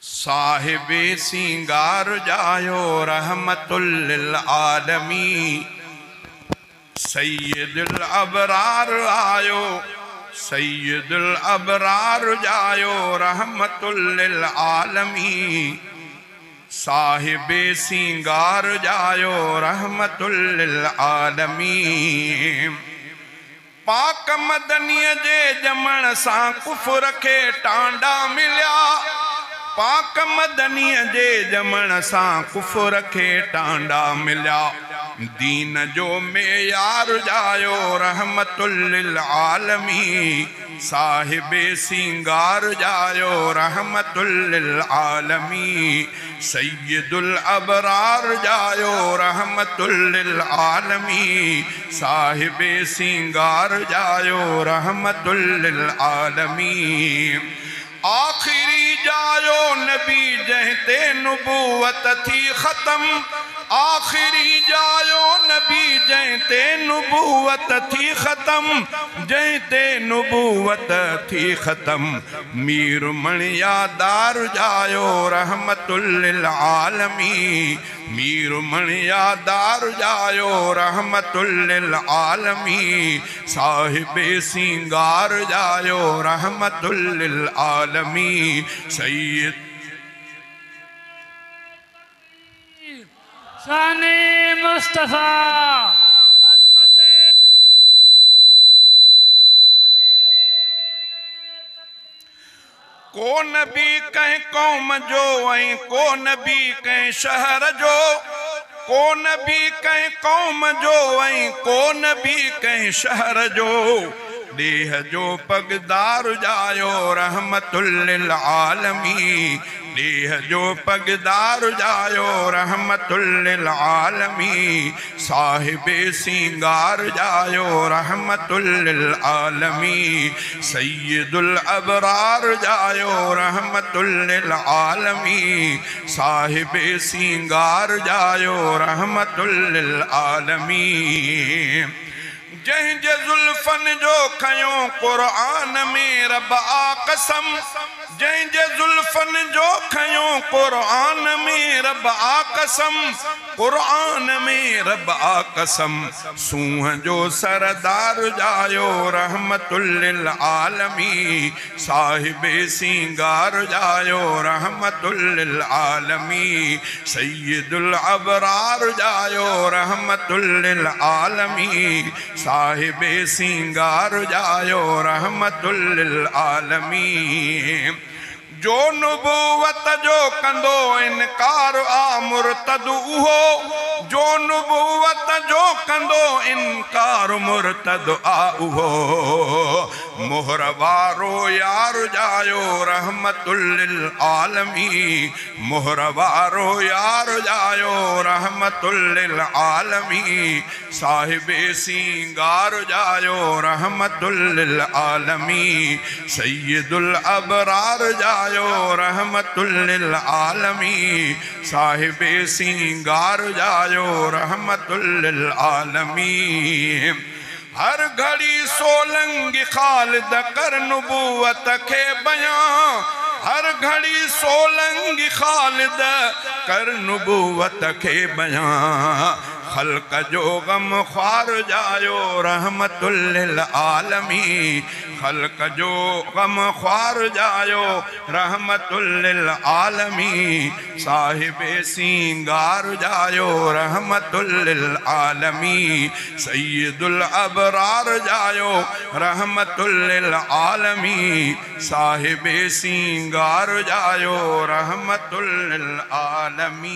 साहिबे सिंगार जायो रहमतुल लिल आलमीन। सैयदुल अबरार आयो, सैयदुल अबरार जायो रहमतुल लिल आलमीन। साहिबे सिंगार जायो रहमतुल लिल आलमीन। पाक मदनीअ जे जमण सां कुफर खे टांडा मिलिया। पाक मदनीअ जे जमण सां कुफर खे टांडा मिलिया। दीन जो मेयार जायो रहमतुल लिल आलमीन। साहिबे सिंगार जायो रहमतुल लिल आलमीन। सैयदुल अबरार जायो रहमतुल लिल आलमीन। साहिबे सिंगार जायो रहमतुल लिल आलमीन। आखिरी जायो नबी जहते नुबुवत थी ख़त्म। आखिरी जायो नबी जहते नुबुवत थी ख़त्म। जहते नुबुवत थी ख़त्म। मीर मणियादार जायो रहमतुल लिल आलमीन। मीर मणियादार जायो रहमतुल लिल आलमीन। साहिबे सिंगार जायो रहमतुल लिल आलमीन। सैयद शाने मुस्तफा को नबी कंहिं कौम जो ऐं को नबी कंहिं शहर जो। को नबी कंहिं कौम जो ऐं को नबी कंहिं शहर जो। देह जो पगदार जायो रहमतुल लिल आलमीन। देह जो पगदार जायो रहमतुल लिल आलमीन। साहिबे सिंगार जायो रहमतुल लिल आलमीन। सैयदुल अबरार जायो रहमतुल लिल आलमीन। साहिबे सिंगार जायो रहमतुल लिल आलमीन। जंहिंजे ज़ुल्फ़न जो खयो क़ुरान में रब आ कसम। जंहिंजे ज़ुल्फ़न जो खयो क़ुरान में रब आ कसम। क़ुरान में रब आ कसम। सूंह जो सरदार जायो रहमतुल लिल आलमीन। साहिबे सिंगार जायो रहमतुल लिल आलमीन। सैयदुल अबरार जायो रहमतुल लिल आलमीन। साहिबे सिंगार जायो रहमतुल लिल आलमीन। जो नुबुवत जो कंदो इनकार आ मुर्तद उहो। जो नुबुवत जो कंदो इनकार मुर्तद आ उहो। मोहर वारो यार जायो रहमतुल लिल आलमीन। मोहर वारो यार जायो रहमतुल लिल आलमीन। साहिबे सिंगार जायो रहमतुल लिल आलमीन। सैयदुल अबरार जायो रहमतुल लिल आलमीन। साहिबे सिंगार जायो रहमतुल लिल आलमीन। हर घड़ी सोलंगी खालिद कर नुबुवत के बयां। हर घड़ी सोलंगी खालिद कर नुबुवत के बयां। खल्क जो गम ख्वार जायो रहमतुल लिल आलमीन। खल्क जो गम ख्वार जायो रहमतुल लिल आलमीन। साहिबे सिंगार जायो रहमतुल लिल आलमीन। सैयदुल अबरार जायो रहमतुल लिल आलमीन। साहिबे सिंगार जायो रहमतुल लिल आलमीन।